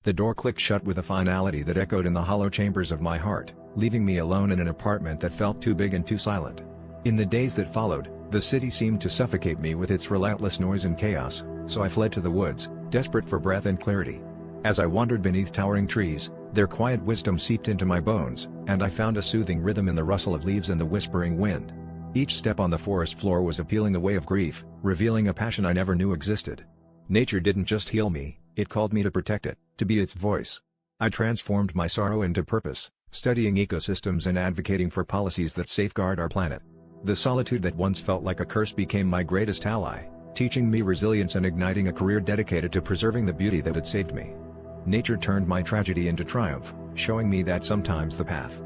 The door clicked shut with a finality that echoed in the hollow chambers of my heart, leaving me alone in an apartment that felt too big and too silent. In the days that followed, the city seemed to suffocate me with its relentless noise and chaos, so I fled to the woods, desperate for breath and clarity. As I wandered beneath towering trees, their quiet wisdom seeped into my bones, and I found a soothing rhythm in the rustle of leaves and the whispering wind. Each step on the forest floor was a peeling away of grief, revealing a passion I never knew existed. Nature didn't just heal me, it called me to protect it, to be its voice. I transformed my sorrow into purpose, studying ecosystems and advocating for policies that safeguard our planet. The solitude that once felt like a curse became my greatest ally, teaching me resilience and igniting a career dedicated to preserving the beauty that had saved me. Nature turned my tragedy into triumph, showing me that sometimes the path